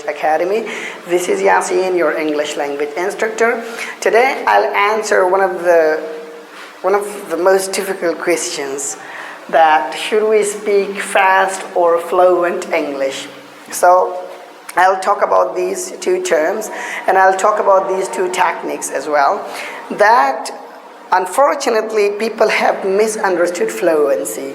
Language Academy. This is Yasin, your English language instructor. Today I'll answer one of the most difficult questions, that should we speak fast or fluent English? So I'll talk about these two terms, and I'll talk about these two techniques as well. That unfortunately people have misunderstood fluency.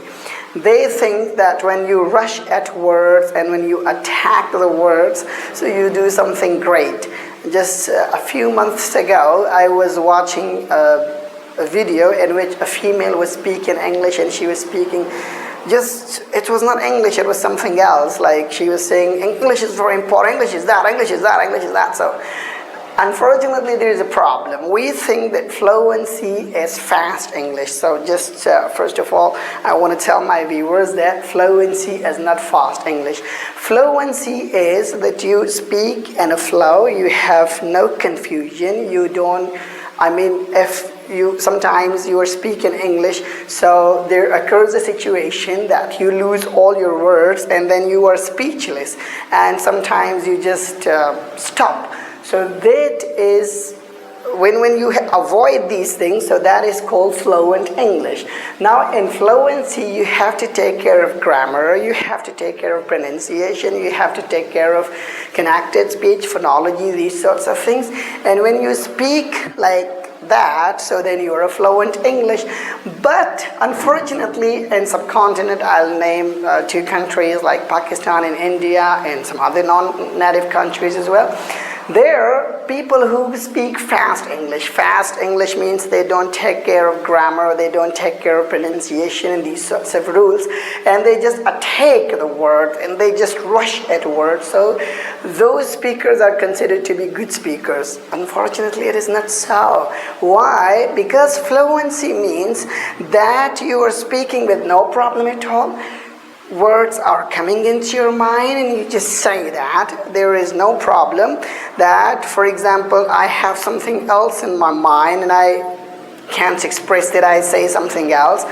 They think that when you rush at words and when you attack the words, so you do something great. Just a few months ago, I was watching a video in which a female was speaking English, and she was speaking it was not English, it was something else. Like she was saying, English is very important, English is that, English is that, English is that. So unfortunately, there is a problem. We think that fluency is fast English. So just first of all, I want to tell my viewers that fluency is not fast English. Fluency is that you speak in a flow, you have no confusion, you don't, if sometimes you are speaking English, so there occurs a situation that you lose all your words and then you are speechless, and sometimes you just stop. So that is when you avoid these things, so that is called fluent English. Now in fluency, you have to take care of grammar, you have to take care of pronunciation, you have to take care of connected speech, phonology, these sorts of things. And when you speak like that, so then you are a fluent English. But unfortunately, in subcontinent, I'll name two countries like Pakistan and India and some other non-native countries as well. There are people who speak fast English. Fast English means they don't take care of grammar, they don't take care of pronunciation and these sorts of rules, and they just attack the word and they just rush at words. So those speakers are considered to be good speakers. Unfortunately, it is not so. Why? Because fluency means that you are speaking with no problem at all. Words are coming into your mind and you just say that. There is no problem. That, for example, I have something else in my mind and I can't express that, I say something else.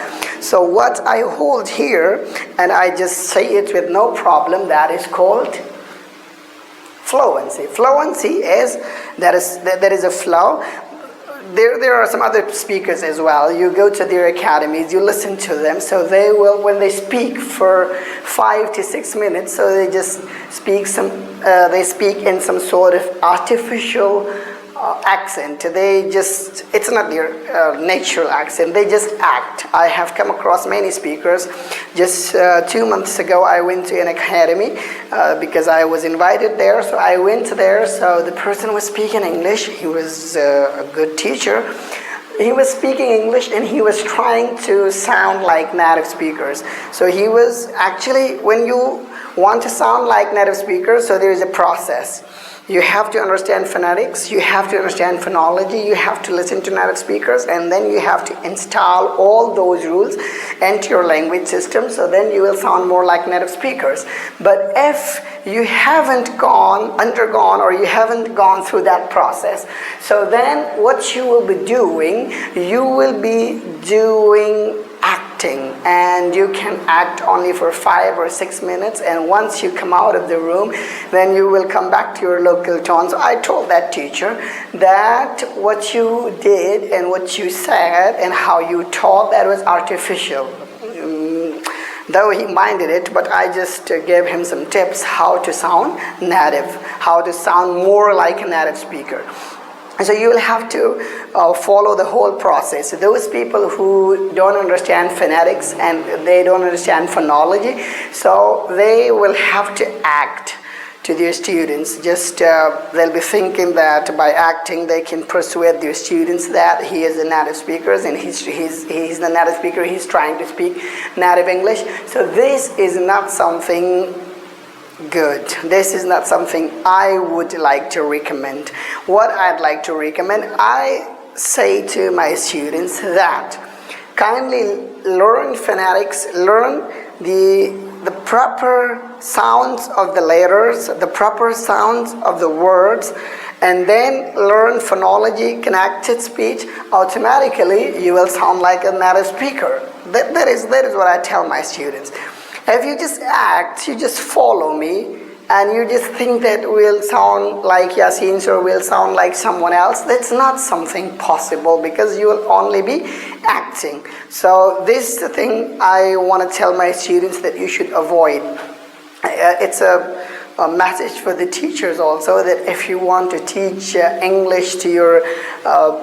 So what I hold here and I just say it with no problem, that is called fluency. Fluency is there is a flow. There are some other speakers as well. You go to their academies, you listen to them, so they will, when they speak for 5 to 6 minutes, so they just speak they speak in some sort of artificial accent. It's not their natural accent, they just act. I have come across many speakers. Just 2 months ago, I went to an academy because I was invited there, so I went there. So the person was speaking English. He was a good teacher. He was speaking English and he was trying to sound like native speakers. So he was actually, when you want to sound like native speakers, so there is a process. You have to understand phonetics, you have to understand phonology, you have to listen to native speakers, and then you have to install all those rules into your language system, so then you will sound more like native speakers. But if you haven't undergone or you haven't gone through that process, so then what you will be doing, you will be doing acting, and you can act only for 5 or 6 minutes, and once you come out of the room, then you will come back to your local tone. So I told that teacher that what you did and what you said and how you taught, that was artificial. Though he minded it, but I just gave him some tips how to sound native, how to sound more like a native speaker. So you will have to follow the whole process. Those people who don't understand phonetics and they don't understand phonology, so they will have to act to their students. Just they'll be thinking that by acting they can persuade their students that he is a native speaker and he's the native speaker, he's trying to speak native English. So this is not something good. This is not something I would like to recommend. What I'd like to recommend, I say to my students that kindly learn phonetics, learn the proper sounds of the letters, the proper sounds of the words, and then learn phonology, connected speech. Automatically you will sound like a native speaker. That is what I tell my students. If you just act, you just follow me, and you just think that will sound like Yasin or will sound like someone else. That's not something possible, because you will only be acting. So this is the thing I want to tell my students that you should avoid. It's a message for the teachers also, that if you want to teach English to your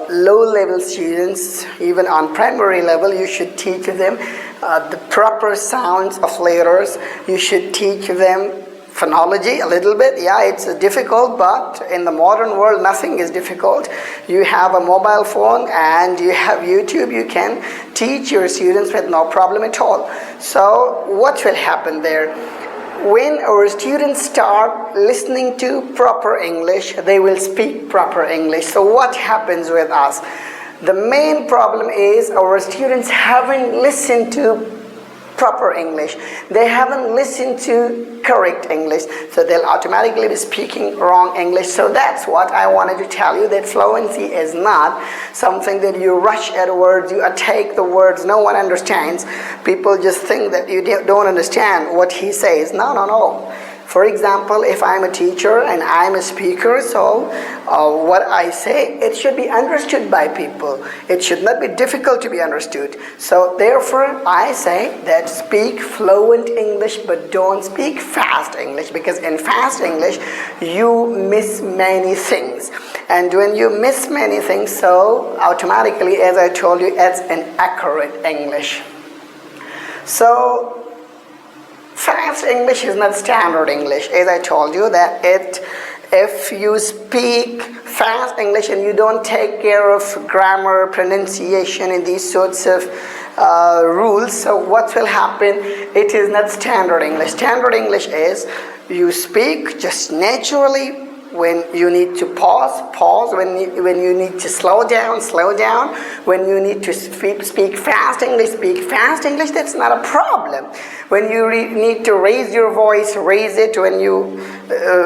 low-level students, even on primary level, you should teach them the proper sounds of letters. You should teach them phonology a little bit. Yeah, it's difficult, but in the modern world, nothing is difficult. You have a mobile phone and you have YouTube. You can teach your students with no problem at all. So what will happen there? When our students start listening to proper English, they will speak proper English. So what happens with us? The main problem is our students haven't listened to proper English. They haven't listened to correct English, so they'll automatically be speaking wrong English. So that's what I wanted to tell you, that fluency is not something that you rush at words, you take the words no one understands. People just think that you don't understand what he says. No, no, no. For example, if I'm a teacher and I'm a speaker, so what I say, it should be understood by people. It should not be difficult to be understood. So therefore, I say that speak fluent English, but don't speak fast English, because in fast English, you miss many things. And when you miss many things, so automatically, as I told you, it's inaccurate English. So fast English is not standard English. As I told you, that if you speak fast English and you don't take care of grammar, pronunciation, and these sorts of rules, so what will happen? It is not standard English. Standard English is you speak just naturally. When you need to pause. When you need to slow down. When you need to speak fast English, speak fast English. That's not a problem. When you need to raise your voice, raise it. When you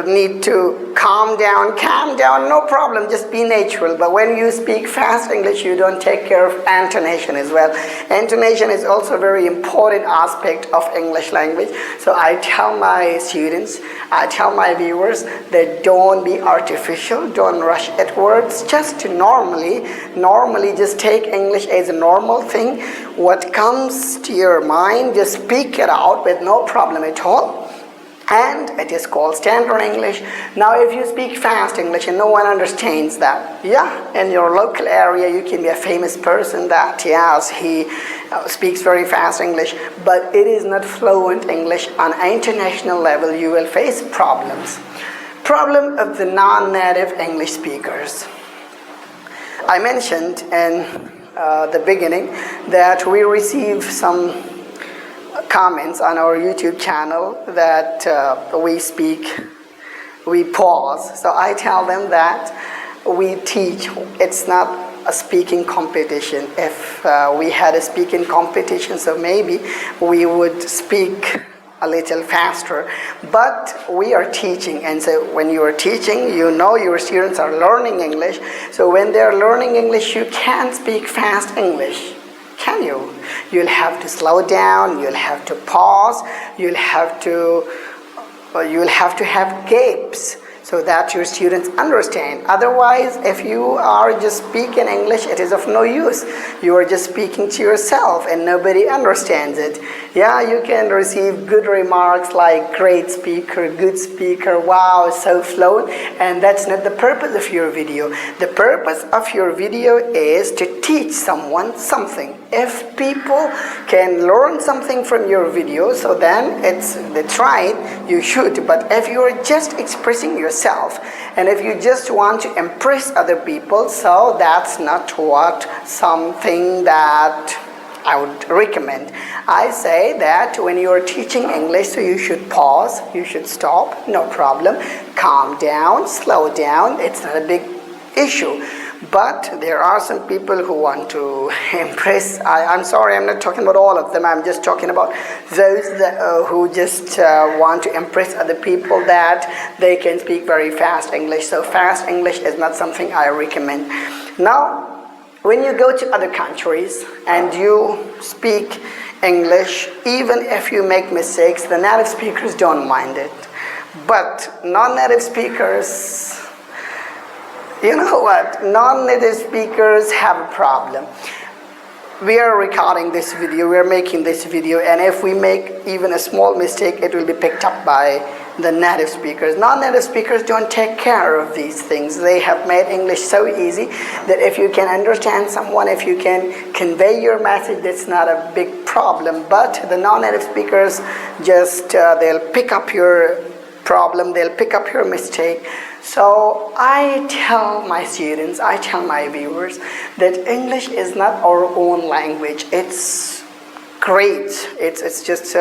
need to calm down, no problem. Just be natural. But when you speak fast English, you don't take care of intonation as well. Intonation is also a very important aspect of English language. So I tell my students, I tell my viewers that don't be artificial, don't rush at words, just normally just take English as a normal thing. What comes to your mind, just speak it out with no problem at all. And it is called standard English. Now if you speak fast English and no one understands that, yeah, in your local area you can be a famous person that, yes, he speaks very fast English, but it is not fluent English. On an international level you will face problems. Problem of the non-native English speakers. I mentioned in the beginning that we receive some comments on our YouTube channel that we pause. So I tell them that we teach. It's not a speaking competition. If we had a speaking competition, so maybe we would speak a little faster, but we are teaching, and so when you are teaching, you know your students are learning English. So when they are learning English, you can't speak fast English, can you? You'll have to slow down, you'll have to pause, you'll have to have gaps so that your students understand. Otherwise, if you are just speaking English, it is of no use. You are just speaking to yourself and nobody understands it. Yeah, you can receive good remarks like great speaker, good speaker, wow, so fluent, and that's not the purpose of your video. The purpose of your video is to teach someone something. If people can learn something from your video, so then that's right, you should. But if you are just expressing yourself, and if you just want to impress other people, so that's not something that I would recommend. I say that when you are teaching English, so you should pause, you should stop, no problem, calm down, slow down, it's not a big issue. But there are some people who want to impress. I'm sorry, I'm not talking about all of them. I'm just talking about those who just want to impress other people that they can speak very fast English. So fast English is not something I recommend. Now, when you go to other countries and you speak English, even if you make mistakes, the native speakers don't mind it. But non-native speakers, you know what? Non-native speakers have a problem. We are recording this video, we are making this video, and if we make even a small mistake, it will be picked up by the native speakers. Non-native speakers don't take care of these things. They have made English so easy that if you can understand someone, if you can convey your message, that's not a big problem. But the non-native speakers just, they'll pick up your problem, they'll pick up your mistake. So I tell my students, I tell my viewers that English is not our own language. It's great. It's just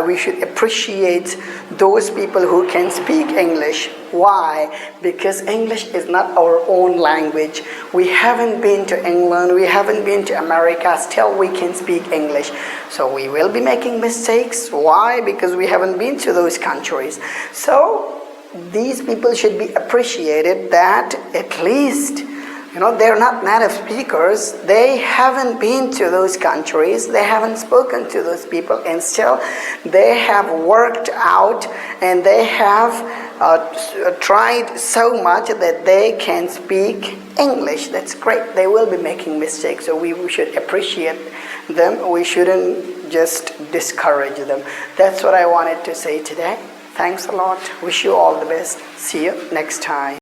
we should appreciate those people who can speak English. Why? Because English is not our own language. We haven't been to England, we haven't been to America, still we can speak English. So we will be making mistakes. Why? Because we haven't been to those countries. So these people should be appreciated that at least, you know, they're not native speakers, they haven't been to those countries, they haven't spoken to those people, and still they have worked out and they have tried so much that they can speak English. That's great. They will be making mistakes, so we should appreciate them. We shouldn't just discourage them. That's what I wanted to say today. Thanks a lot. Wish you all the best. See you next time.